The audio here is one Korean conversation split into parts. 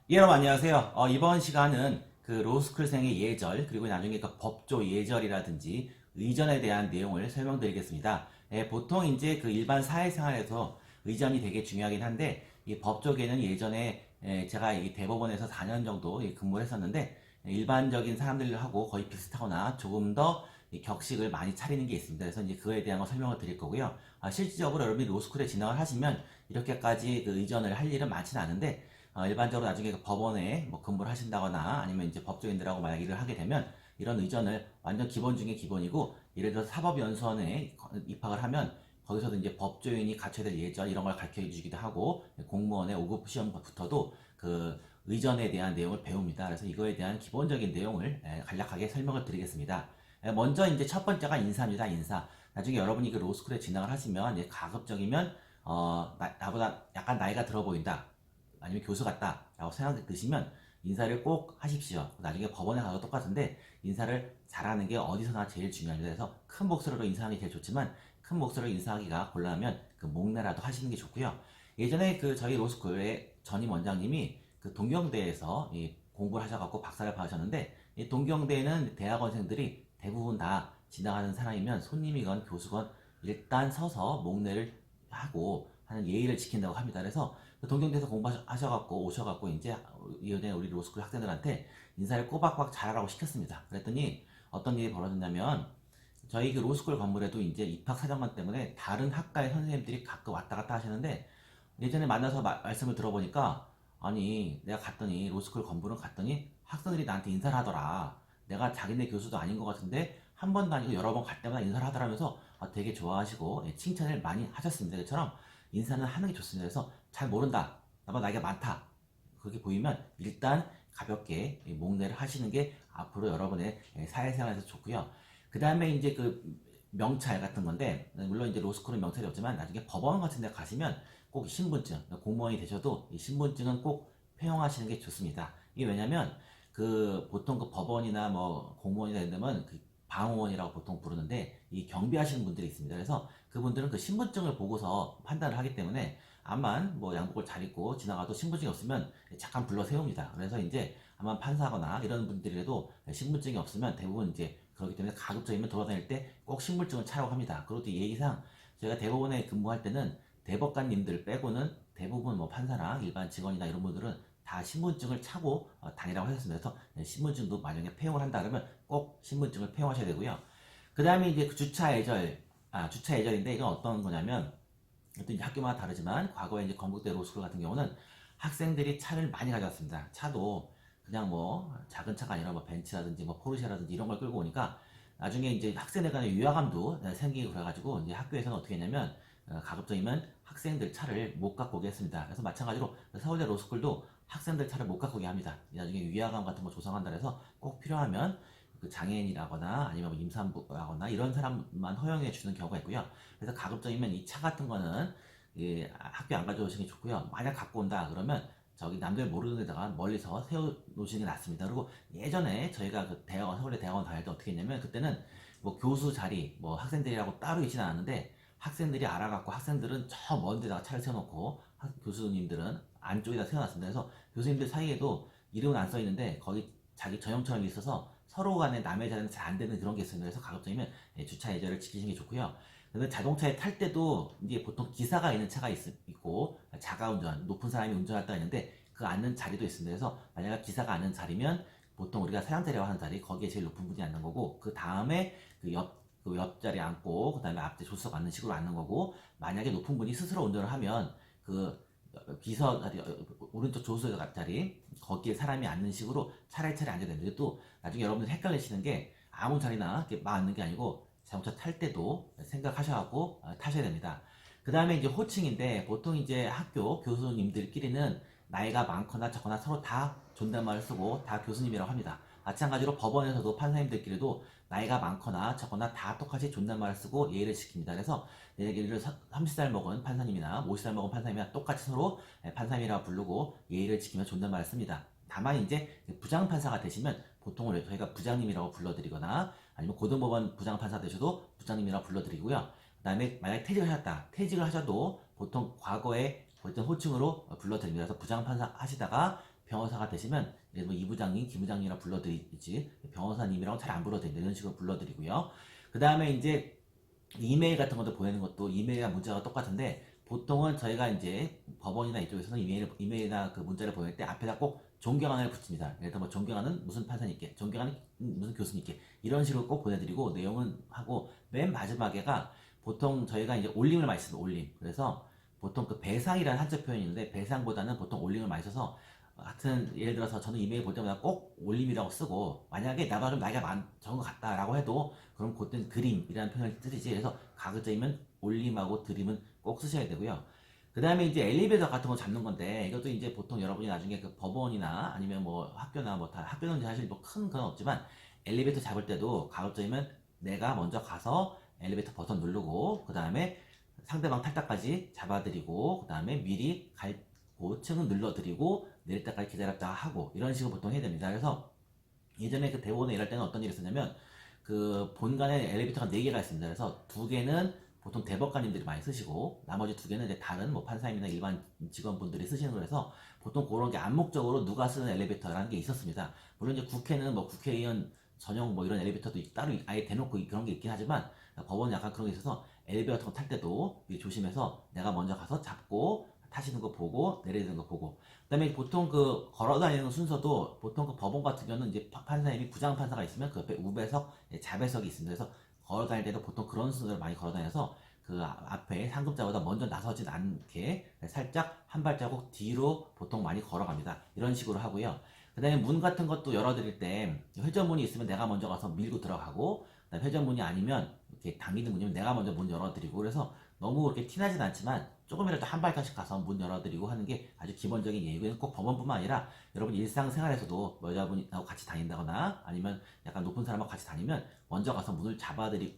예, 여러분 안녕하세요. 이번 시간은 그 로스쿨생의 예절 그리고 나중에 그 법조 예절이라든지 의전에 대한 내용을 설명드리겠습니다. 보통 이제 그 일반 사회생활에서 의전이 되게 중요하긴 한데 이 법조계는 예전에 제가 이 대법원에서 4년 정도 근무를 했었는데 일반적인 사람들하고 거의 비슷하거나 조금 더 이 격식을 많이 차리는 게 있습니다. 그래서 이제 그거에 대한 거 설명을 드릴 거고요. 실질적으로 여러분이 로스쿨에 진학을 하시면 이렇게까지 그 의전을 할 일은 많지는 않은데 일반적으로 나중에 그 법원에 뭐 근무를 하신다거나 아니면 이제 법조인들하고 만약 일을 하게 되면 이런 의전을 완전 기본 중에 기본이고, 예를 들어서 사법연수원에 입학을 하면 거기서도 이제 법조인이 갖춰야 될 예절 이런 걸 가르쳐 주기도 하고, 공무원의 5급 시험부터도 그 의전에 대한 내용을 배웁니다. 그래서 이거에 대한 기본적인 내용을 간략하게 설명을 드리겠습니다. 먼저 이제 첫 번째가 인사입니다. 인사. 나중에 여러분이 그 로스쿨에 진학을 하시면 이제 가급적이면 나보다 약간 나이가 들어 보인다, 아니면 교수 같다 라고 생각 드시면 인사를 꼭 하십시오. 나중에 법원에 가도 똑같은데 인사를 잘하는 게 어디서나 제일 중요합니다. 그래서 큰 목소리로 인사하는 게 제일 좋지만 큰 목소리로 인사하기가 곤란하면 그 목내라도 하시는 게 좋고요. 예전에 그 저희 로스쿨의 전임 원장님이 그 동경대에서 공부를 하셔갖고 박사를 받으셨는데, 이 동경대에는 대학원생들이 대부분 다 지나가는 사람이면 손님이건 교수건 일단 서서 목례를 하고 하는 예의를 지킨다고 합니다. 그래서 동경대에서 공부하셔갖고 오셔갖고 이제 이번에 우리 로스쿨 학생들한테 인사를 꼬박꼬박 잘하라고 시켰습니다. 그랬더니 어떤 일이 벌어졌냐면, 저희 그 로스쿨 건물에도 이제 입학사정관 때문에 다른 학과의 선생님들이 가끔 왔다 갔다 하시는데, 예전에 만나서 말씀을 들어보니까, 아니 내가 갔더니 로스쿨 건물은 갔더니 학생들이 나한테 인사를 하더라. 내가 자기네 교수도 아닌 것 같은데 한 번도 아니고 여러 번 갈 때마다 인사를 하더라면서 되게 좋아하시고 칭찬을 많이 하셨습니다. 그처럼 인사는 하는 게 좋습니다. 그래서 잘 모른다, 나보다 나이가 많다, 그렇게 보이면 일단 가볍게 목례를 하시는 게 앞으로 여러분의 사회생활에서 좋고요. 그 다음에 이제 그 명찰 같은 건데, 물론 이제 로스쿨은 명찰이 없지만 나중에 법원 같은 데 가시면 꼭 신분증, 공무원이 되셔도 이 신분증은 꼭 폐용하시는 게 좋습니다. 이게 왜냐면 그 보통 그 법원이나 뭐 공무원이나 이런 데면 그 방어원이라고 보통 부르는데, 이 경비하시는 분들이 있습니다. 그래서 그분들은 그 신분증을 보고서 판단을 하기 때문에 암만 뭐 양복을 잘 입고 지나가도 신분증이 없으면 잠깐 불러 세웁니다. 그래서 이제 암만 판사거나 이런 분들이라도 신분증이 없으면 대부분 이제 그렇기 때문에 가급적이면 돌아다닐 때 꼭 신분증을 차라고 합니다. 그리고 또 예의상 저희가 대법원에 근무할 때는 대법관님들 빼고는 대부분 뭐 판사나 일반 직원이나 이런 분들은 다 신분증을 차고 다니라고 하셨습니다. 그래서 신분증도 만약에 폐용을 한다 그러면 꼭 신분증을 폐용하셔야 되고요. 그 다음에 이제 그 주차 예절, 주차 예절인데 이건 어떤 거냐면, 또 이제 학교마다 다르지만 과거에 이제 건국대 로스쿨 같은 경우는 학생들이 차를 많이 가져왔습니다. 차도 그냥 뭐 작은 차가 아니라 뭐 벤츠라든지 뭐 포르쉐라든지 이런 걸 끌고 오니까 나중에 이제 학생들 간의 위화감도 생기고 그래가지고 이제 학교에서는 어떻게 했냐면 가급적이면 학생들 차를 못 갖고 오게 했습니다. 그래서 마찬가지로 서울대 로스쿨도 학생들 차를 못 갖고 오게 합니다. 나중에 위화감 같은 거 조성한다 해서 꼭 필요하면 그 장애인이라거나 아니면 뭐 임산부라거나 이런 사람만 허용해 주는 경우가 있고요. 그래서 가급적이면 이 차 같은 거는 학교 안 가져오시는 게 좋고요. 만약 갖고 온다 그러면 저기 남들 모르는 데다가 멀리서 세워 놓으시는 게 낫습니다. 그리고 예전에 저희가 그 대학원, 서울대 대학원 다닐 때 어떻게 했냐면, 그때는 뭐 교수 자리, 뭐 학생들이라고 따로 있지는 않았는데 학생들이 알아갖고 학생들은 저 먼 데다가 차를 세워놓고 교수님들은 안쪽에다 세워놨습니다. 그래서 교수님들 사이에도 이름은 안 써있는데 거기 자기 전형처럼 있어서 서로 간에 남의 자리는 잘 안 되는 그런 게 있습니다. 그래서 가급적이면 주차 예절을 지키시는 게 좋고요. 근데 자동차에 탈 때도 이제 보통 기사가 있는 차가 있고 자가 운전, 높은 사람이 운전할 때가 있는데 그 앉는 자리도 있습니다. 그래서 만약 기사가 앉는 자리면 보통 우리가 사장자리라고 하는 자리, 거기에 제일 높은 분이 앉는 거고, 그 다음에 그 옆자리에 앉고 그 다음에 앞에 조수석 앉는 식으로 앉는 거고, 만약에 높은 분이 스스로 운전을 하면 그 비서 자리, 오른쪽 조수석 자리 거기에 사람이 앉는 식으로 차례차례 앉아야 됩니다. 또 나중에 여러분들 헷갈리시는 게 아무 자리나 이렇게 막 앉는 게 아니고 자동차 탈 때도 생각하셔갖고 타셔야 됩니다. 그 다음에 이제 호칭인데, 보통 이제 학교 교수님들끼리는 나이가 많거나 적거나 서로 다 존댓말을 쓰고 다 교수님이라고 합니다. 마찬가지로 법원에서도 판사님들끼리도 나이가 많거나 적거나 다 똑같이 존댓말을 쓰고 예의를 지킵니다. 그래서 예를 들어 30살 먹은 판사님이나 50살 먹은 판사님이나 똑같이 서로 판사님이라고 부르고 예의를 지키며 존댓말을 씁니다. 다만 이제 부장판사가 되시면 보통 저희가 부장님이라고 불러드리거나 아니면 고등법원 부장판사 되셔도 부장님이라고 불러드리고요. 그 다음에 만약 퇴직을 하셨다, 퇴직을 하셔도 보통 과거에 어떤 호칭으로 불러드립니다. 그래서 부장판사 하시다가 변호사가 되시면 뭐 이부장님, 김부장님이라 불러드리지 변호사님이라고 잘 안 불러드립니다. 이런 식으로 불러드리고요. 그 다음에 이제 이메일 같은 것도 보내는 것도 이메일이나 문자가 똑같은데 보통은 저희가 이제 법원이나 이쪽에서는 이메일이나 그 문자를 보낼 때 앞에다 꼭 존경하는을 붙입니다. 예를 들어 뭐 존경하는 무슨 판사님께, 존경하는 무슨 교수님께 이런 식으로 꼭 보내드리고 내용은 하고 맨 마지막에가 보통 저희가 이제 올림을 많이 씁니다. 올림. 그래서 보통 그 배상이라는 한자 표현이 있는데 배상보다는 보통 올림을 많이 써서 하여튼 예를 들어서 저는 이메일 볼 때마다 꼭 올림이라고 쓰고 만약에 나가 좀 나이가 적은 것 같다라고 해도 그럼 그때는 그림이라는 표현을 쓰지. 그래서 가급적이면 올림하고 드림은 꼭 쓰셔야 되고요. 그 다음에 이제 엘리베이터 같은 거 잡는 건데 이것도 이제 보통 여러분이 나중에 그 법원이나 아니면 뭐 학교나 뭐 다 학교는 사실 뭐 큰 건 없지만 엘리베이터 잡을 때도 가급적이면 내가 먼저 가서 엘리베이터 버튼 누르고 그 다음에 상대방 탈 때까지 잡아드리고 그 다음에 미리 갈 고층은 눌러드리고 내릴 때까지 기다렸다 하고 이런 식으로 보통 해야 됩니다. 그래서 예전에 그 대법원에 일할 때는 어떤 일이 있었냐면 그 본관에 엘리베이터가 4개가 있습니다. 그래서 2개는 보통 대법관님들이 많이 쓰시고 나머지 2개는 이제 다른 뭐 판사님이나 일반 직원분들이 쓰시는 거라서 보통 그런 게 암묵적으로 누가 쓰는 엘리베이터라는 게 있었습니다. 물론 이제 국회는 뭐 국회의원 전용 뭐 이런 엘리베이터도 따로 아예 대놓고 그런 게 있긴 하지만 법원은 약간 그런 게 있어서 엘리베이터 탈 때도 조심해서 내가 먼저 가서 잡고 타시는 거 보고 내리는 거 보고 그다음에 보통 그 걸어 다니는 순서도 보통 그 법원 같은 경우는 이제 판사님이 부장 판사가 있으면 그 옆에 우배석, 자배석이 있습니다. 그래서 걸어 다닐 때도 보통 그런 순서를 많이 걸어 다녀서 그 앞에 상급자보다 먼저 나서진 않게 살짝 한 발자국 뒤로 보통 많이 걸어갑니다. 이런 식으로 하고요. 그 다음에 문 같은 것도 열어드릴 때 회전문이 있으면 내가 먼저 가서 밀고 들어가고 그다음에 회전문이 아니면 이렇게 당기는 문이면 내가 먼저 문 열어드리고 그래서 너무 그렇게 티나진 않지만 조금이라도 한 발짝씩 가서 문 열어드리고 하는 게 아주 기본적인 예의고 꼭 법원뿐만 아니라 여러분 일상생활에서도 여자분하고 같이 다닌다거나 아니면 약간 높은 사람하고 같이 다니면 먼저 가서 문을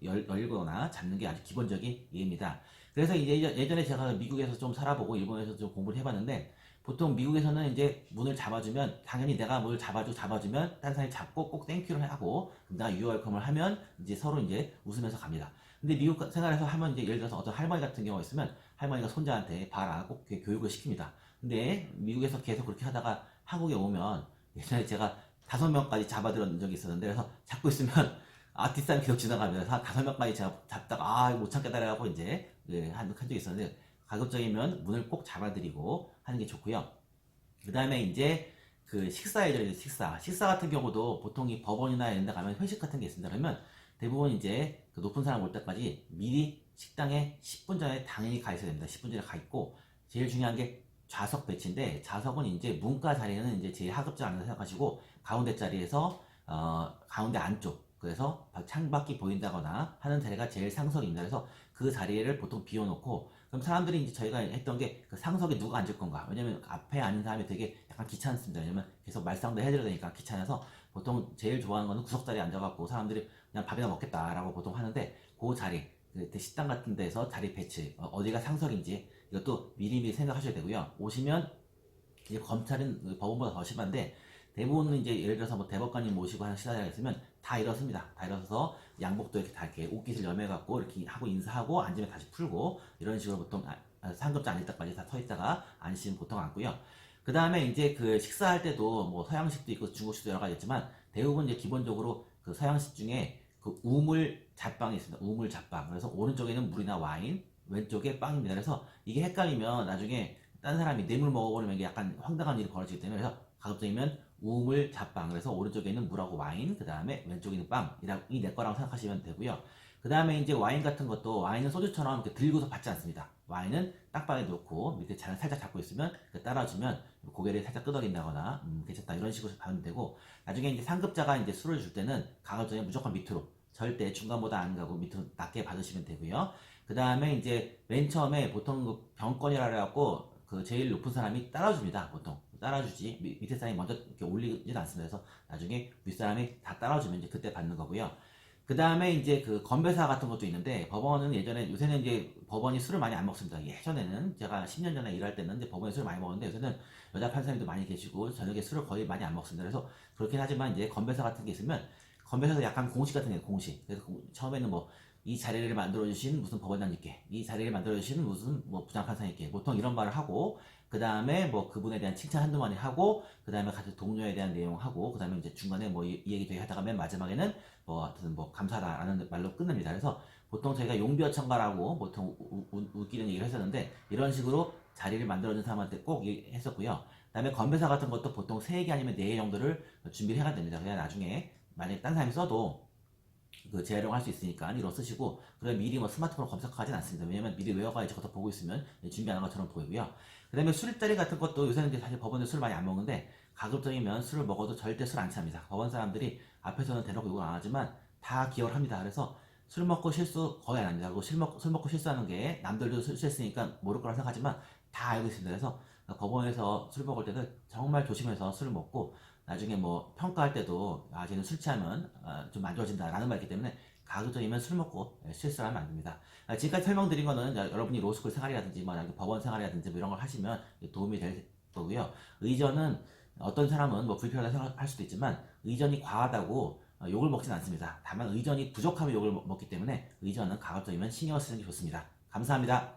열거나 잡는 게 아주 기본적인 예의입니다. 그래서 이제 예전에 제가 미국에서 좀 살아보고 일본에서 좀 공부를 해봤는데 보통 미국에서는 이제 문을 잡아주면 당연히 내가 문을 잡아주면 다른 사람이 잡고 꼭 땡큐를 하고 나 유얼컴을 하면 이제 서로 이제 웃으면서 갑니다. 근데 미국 생활에서 하면 이제 예를 들어서 어떤 할머니 같은 경우가 있으면 할머니가 손자한테 봐라 꼭 교육을 시킵니다. 근데 미국에서 계속 그렇게 하다가 한국에 오면 예전에 제가 5명까지 잡아들은 적이 있었는데 그래서 잡고 있으면 뒷사람 계속 지나가면 5명까지 제가 잡다가 못 참겠다 그래갖고 이제 한 적이 있었는데 가급적이면 문을 꼭 잡아드리고 하는 게 좋고요. 그 다음에 이제 그 식사 예절이죠. 식사 같은 경우도 보통 이 법원이나 이런 데 가면 회식 같은 게 있습니다. 그러면 대부분 이제 그 높은 사람 올 때까지 미리 식당에 10분 전에 당연히 가 있어야 됩니다. 10분 전에 가 있고 제일 중요한 게 좌석 배치인데 좌석은 이제 문과 자리는 이제 제일 하급자 안에서 생각하시고 가운데 자리에서 가운데 안쪽 그래서 창밖이 보인다거나 하는 자리가 제일 상석입니다. 그래서 그 자리를 보통 비워놓고 그럼 사람들이 이제 저희가 했던 게 그 상석에 누가 앉을 건가 왜냐면 앞에 앉은 사람이 되게 약간 귀찮습니다. 왜냐면 계속 말상도 해드려야 되니까 귀찮아서 보통 제일 좋아하는 거는 구석자리에 앉아갖고 사람들이 그냥 밥이나 먹겠다라고 보통 하는데 그 자리 그 식당 같은 데서 자리 배치 어디가 상석인지 이것도 미리미리 생각하셔야 되고요. 오시면 이제 검찰은 법원보다 더 심한데 대부분은 이제 예를 들어서 뭐 대법관님 모시고 하는 시사자가 있으면 다 일어섭니다. 다 일어서서 양복도 이렇게 다 이렇게 옷깃을 여매갖고 이렇게 하고 인사하고 앉으면 다시 풀고 이런 식으로 보통 상급자 앉을 때까지 다 서 있다가 앉으시면 보통 앉고요. 그 다음에 이제 그 식사할 때도 뭐 서양식도 있고 중국식도 여러 가지 있지만 대부분 이제 기본적으로 그 서양식 중에 그 우물 잡빵이 있습니다. 우물 잡빵. 그래서 오른쪽에는 물이나 와인, 왼쪽에 빵입니다. 그래서 이게 헷갈리면 나중에 딴 사람이 뇌물 먹어버리면 이게 약간 황당한 일이 벌어지기 때문에 그래서 가급적이면 우물 잡빵. 그래서 오른쪽에 있는 물하고 와인, 그 다음에 왼쪽에 있는 빵. 이 내 거라고 생각하시면 되고요. 그 다음에 이제 와인 같은 것도 와인은 소주처럼 이렇게 들고서 받지 않습니다. 와인은 딱방에 놓고 밑에 잔을 살짝 잡고 있으면 따라주면 고개를 살짝 끄덕인다거나 괜찮다 이런 식으로 받으면 되고 나중에 이제 상급자가 이제 술을 줄 때는 가급적이면 무조건 밑으로 절대 중간보다 안 가고 밑으로 낮게 받으시면 되고요. 그 다음에 이제 맨 처음에 보통 그 병권이라 해갖고 그 제일 높은 사람이 따라줍니다. 보통 따라주지 밑에 사람이 먼저 이렇게 올리진 않습니다. 그래서 나중에 윗사람이 다 따라주면 이제 그때 받는 거고요. 그 다음에 이제 그 건배사 같은 것도 있는데 법원은 예전에 요새는 이제 법원이 술을 많이 안 먹습니다. 예전에는 제가 10년 전에 일할 때는 이제 법원에 술을 많이 먹었는데 요새는 여자 판사님도 많이 계시고 저녁에 술을 거의 많이 안 먹습니다. 그래서 그렇긴 하지만 이제 건배사 같은 게 있으면 건배사도 약간 공식 같은 게 공식. 그래서 처음에는 뭐 이 자리를 만들어주신 무슨 법원장님께 이 자리를 만들어주신 무슨 뭐 부장판사님께 보통 이런 말을 하고 그 다음에 뭐 그분에 대한 칭찬 한두 마디 하고, 그 다음에 같이 동료에 대한 내용 하고, 그 다음에 이제 중간에 뭐 이 얘기 되게 하다가 맨 마지막에는 뭐 하여튼 뭐 감사하다라는 말로 끝납니다. 그래서 보통 저희가 용비어천가라고 보통 웃기는 얘기를 했었는데, 이런 식으로 자리를 만들어준 사람한테 꼭 했었고요. 그 다음에 건배사 같은 것도 보통 3개 아니면 4개 정도를 준비를 해야 됩니다. 그냥 나중에 만약에 딴 사람이 써도 그 재활용할 수 있으니까 이로 쓰시고, 그래 미리 뭐 스마트폰으로 검색하진 않습니다. 왜냐면 미리 외워가 이제 걷어 보고 있으면 준비 안 한 것처럼 보이고요. 그 다음에 술자리 같은 것도 요새는 이제 사실 법원에 술 많이 안 먹는데, 가급적이면 술을 먹어도 절대 술 안 취합니다. 법원 사람들이 앞에서는 대놓고 욕을 안 하지만 다 기억을 합니다. 그래서 술 먹고 실수 거의 안 합니다. 그리고 술 먹고 실수하는 게 남들도 술 취했으니까 모를 거라 생각하지만 다 알고 있습니다. 그래서 법원에서 술 먹을 때는 정말 조심해서 술을 먹고, 나중에 뭐 평가할 때도 쟤는 술 취하면 좀 안 좋아진다 라는 말이 있기 때문에 가급적이면 술 먹고 실수를 하면 안 됩니다. 지금까지 설명드린 거는 여러분이 로스쿨 생활이라든지 뭐 법원 생활이라든지 뭐 이런 걸 하시면 도움이 될 거고요. 의전은 어떤 사람은 뭐 불편하게 생각할 수도 있지만, 의전이 과하다고 욕을 먹진 않습니다. 다만 의전이 부족하면 욕을 먹기 때문에 의전은 가급적이면 신경 쓰는 게 좋습니다. 감사합니다.